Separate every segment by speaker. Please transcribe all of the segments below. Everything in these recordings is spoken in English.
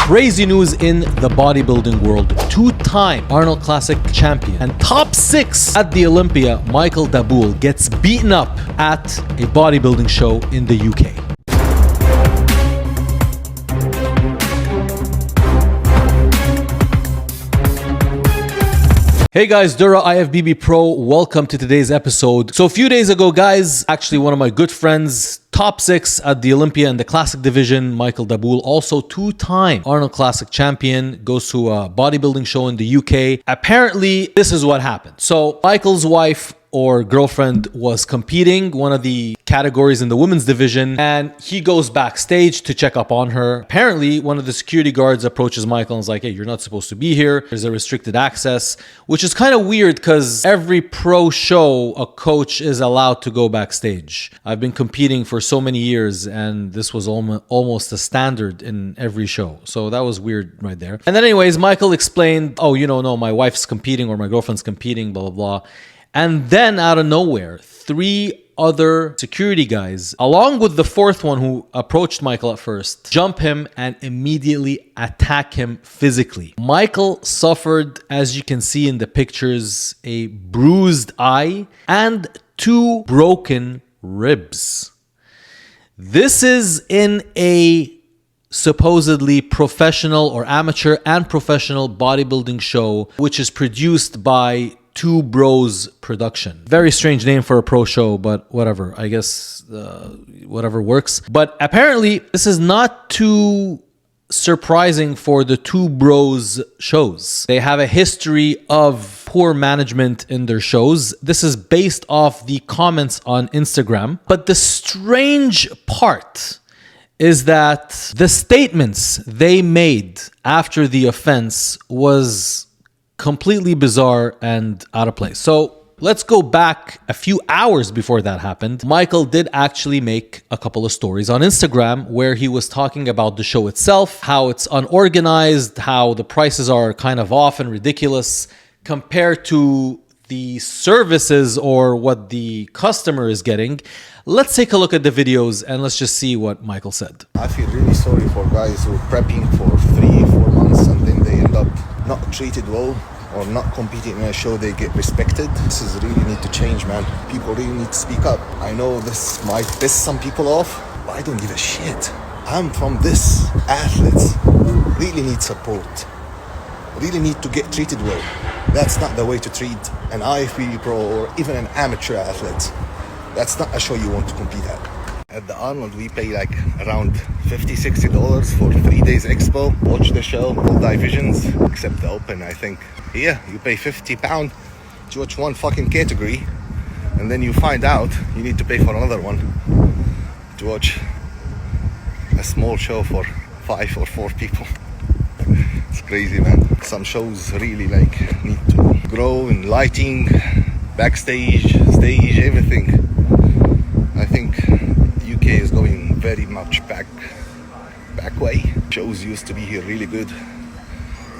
Speaker 1: Crazy news in the bodybuilding world. Two-time Arnold Classic champion and top 6 at the Olympia, Michael Daboul, gets beaten up at a bodybuilding show in the UK. Hey guys, Dura IFBB Pro, welcome to today's episode. So a few days ago, guys, actually one of my good friends, top 6 at the Olympia in the Classic division, Michael Daboul, also two-time Arnold Classic champion, goes to a bodybuilding show in the UK. Apparently, this is what happened. So Michael's wife or girlfriend was competing one of the categories in the women's division, and he goes backstage to check up on her. Apparently, one of the security guards approaches Michael and is like, hey, you're not supposed to be here. There's a restricted access, which is kind of weird because every pro show, a coach is allowed to go backstage. I've been competing for so many years, and this was almost a standard in every show. So that was weird right there. And then anyways, Michael explained, oh, no, my wife's competing or my girlfriend's competing, blah, blah, blah. And then out of nowhere, 3 other security guys, along with the 4th one who approached Michael at first, jump him and immediately attack him physically. Michael suffered, as you can see in the pictures, a bruised eye and 2 broken ribs. This is in a supposedly professional or amateur and professional bodybuilding show, which is produced by Two Bros Production. Very strange name for a pro show, but whatever. I guess whatever works. But apparently, this is not too surprising for the Two Bros shows. They have a history of poor management in their shows. This is based off the comments on Instagram. But the strange part is that the statements they made after the offense was completely bizarre and out of place. So let's go back a few hours before that happened. Michael did actually make a couple of stories on Instagram where he was talking about the show itself, how it's unorganized, how the prices are kind of off and ridiculous compared to the services or what the customer is getting. Let's take a look at the videos and let's just see what Michael said.
Speaker 2: I feel really sorry for guys who are prepping for 3-4 months and then they end up not treated well or not competing in a show they get respected. This is really need to change, man. People really need to speak up. I know this might piss some people off, but I don't give a shit. I'm from this. Athletes really need support. Really need to get treated well. That's not the way to treat an IFBB pro or even an amateur athlete. That's not a show you want to compete at. At the Arnold, we pay like around $50-$60 for 3 days expo. Watch the show, all divisions, except the open, I think. Here, you pay £50 to watch one fucking category, and then you find out you need to pay for another one to watch a small show for 5 or 4 people. It's crazy, man. Some shows really need to grow in lighting, backstage, stage, everything. I think the UK is going very much back way. Shows used to be here really good.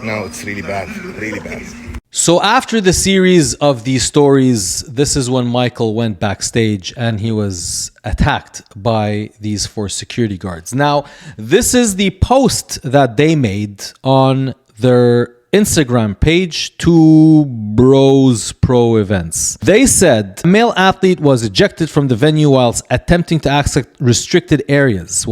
Speaker 2: Now it's really bad, really bad.
Speaker 1: So after the series of these stories, this is when Michael went backstage and he was attacked by these 4 security guards. Now, this is the post that they made on their Instagram page, Two Bros Pro Events. They said a male athlete was ejected from the venue whilst attempting to access restricted areas.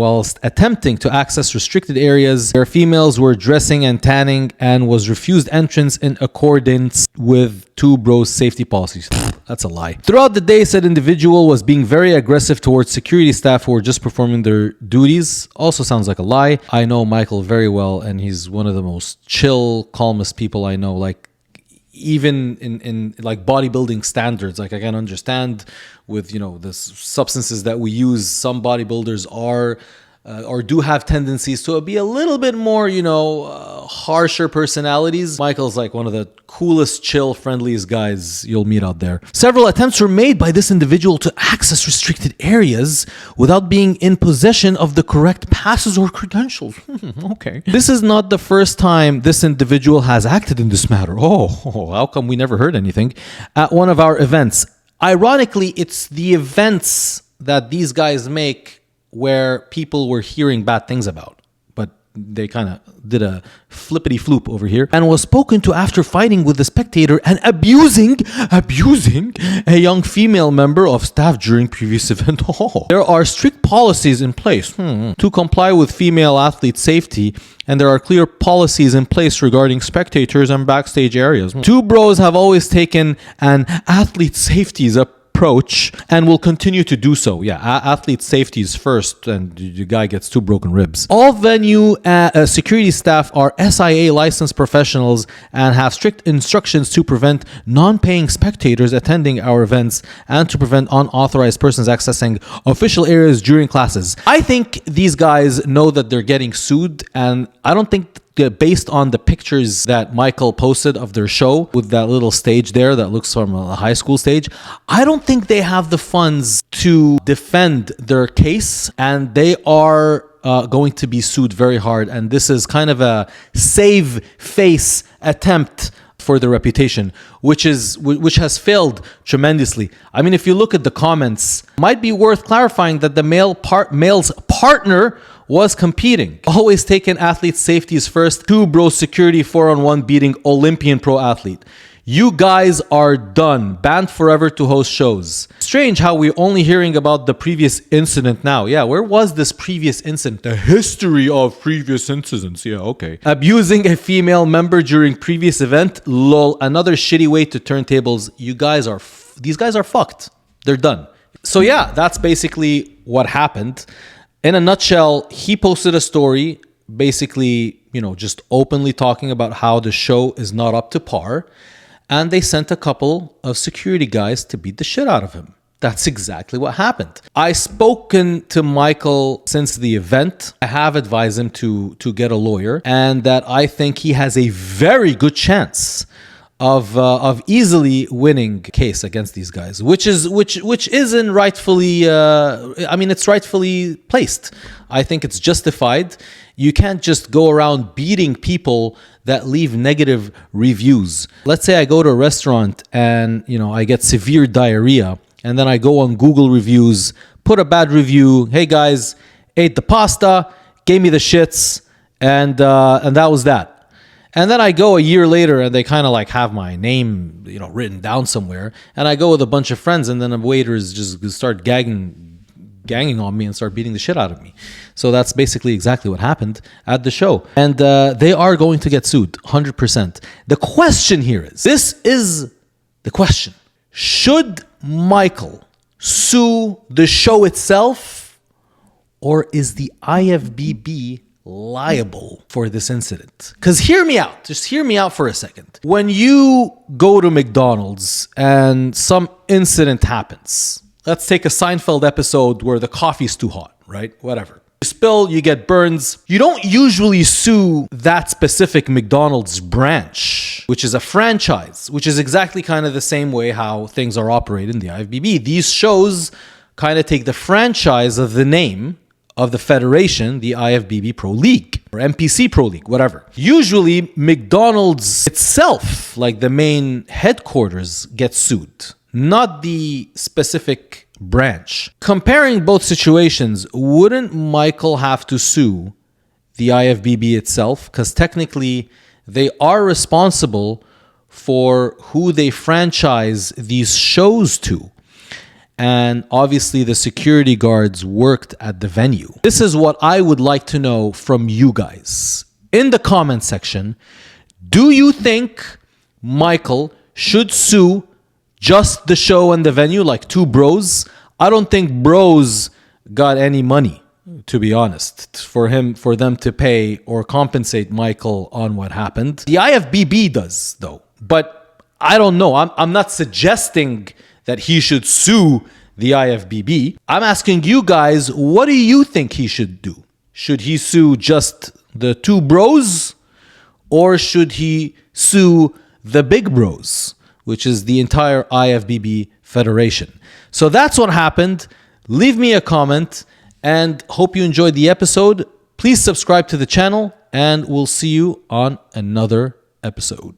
Speaker 1: Their females were dressing and tanning and was refused entrance in accordance with Two Bros safety policies. That's a lie. Throughout the day, said individual was being very aggressive towards security staff who were just performing their duties. Also sounds like a lie. I know Michael very well, and he's one of the most chill, calmest people I know. Like, even in like bodybuilding standards, like I can understand with, the substances that we use, some bodybuilders are or do have tendencies to be a little bit more, harsher personalities. Michael's like one of the coolest, chill, friendliest guys you'll meet out there. Several attempts were made by this individual to access restricted areas without being in possession of the correct passes or credentials. Okay. This is not the first time this individual has acted in this matter. Oh, how come we never heard anything? At one of our events. Ironically, it's the events that these guys make where people were hearing bad things about. But they kind of did a flippity floop over here, and was spoken to after fighting with the spectator and abusing a young female member of staff during previous event. There are strict policies in place to comply with female athlete safety, and there are clear policies in place regarding spectators and backstage areas. Two Bros have always taken an athlete safety's approach and will continue to do so. Yeah, athlete safety is first, and the guy gets 2 broken ribs. All venue security staff are SIA licensed professionals and have strict instructions to prevent non-paying spectators attending our events and to prevent unauthorized persons accessing official areas during classes. I think these guys know that they're getting sued, and I don't think based on the pictures that Michael posted of their show with that little stage there that looks from a high school stage, I don't think they have the funds to defend their case, and they are going to be sued very hard. And this is kind of a save face attempt for the reputation, which has failed tremendously. I mean, if you look at the comments, might be worth clarifying that the male's partner was competing. Always taken athlete safeties first. 2 Bros security 4-on-1 beating Olympian pro athlete. You guys are done. Banned forever to host shows. Strange how we're only hearing about the previous incident now. Yeah, where was this previous incident? The history of previous incidents. Yeah, okay. Abusing a female member during previous event. Lol. Another shitty way to turn tables. You guys are... these guys are fucked. They're done. So yeah, that's basically what happened. In a nutshell, he posted a story basically, just openly talking about how the show is not up to par. And they sent a couple of security guys to beat the shit out of him. That's exactly what happened. I've spoken to Michael since the event. I have advised him to get a lawyer, and that I think he has a very good chance of easily winning a case against these guys, which isn't rightfully it's rightfully placed. I think it's justified. You can't just go around beating people that leave negative reviews. Let's say I go to a restaurant and I get severe diarrhea, and then I go on Google reviews, put a bad review. Hey guys, ate the pasta, gave me the shits, and that was that. And then I go a year later and they kind of like have my name, written down somewhere. And I go with a bunch of friends, and then the waiters just start ganging on me and start beating the shit out of me. So that's basically exactly what happened at the show. And they are going to get sued, 100%. The question here is, this is the question. Should Michael sue the show itself, or is the IFBB liable for this incident? Because hear me out. Just hear me out for a second. When you go to McDonald's and some incident happens, let's take a Seinfeld episode where the coffee's too hot, right? Whatever. You spill, you get burns. You don't usually sue that specific McDonald's branch, which is a franchise, which is exactly kind of the same way how things are operated in the IFBB. These shows kind of take the franchise of the name of the federation, the IFBB Pro League or MPC Pro League, whatever. Usually McDonald's itself, like the main headquarters, gets sued, not the specific branch. Comparing both situations, wouldn't Michael have to sue the IFBB itself? Because technically they are responsible for who they franchise these shows to. And obviously the security guards worked at the venue. This is what I would like to know from you guys. In the comment section, do you think Michael should sue just the show and the venue, like 2 Bros? I don't think Bros got any money, to be honest, for them to pay or compensate Michael on what happened. The IFBB does, though. But I don't know. I'm not suggesting that he should sue the IFBB. I'm asking you guys, what do you think he should do? Should he sue just the 2 Bros? Or should he sue the Big Bros, which is the entire IFBB federation? So that's what happened. Leave me a comment and hope you enjoyed the episode. Please subscribe to the channel and we'll see you on another episode.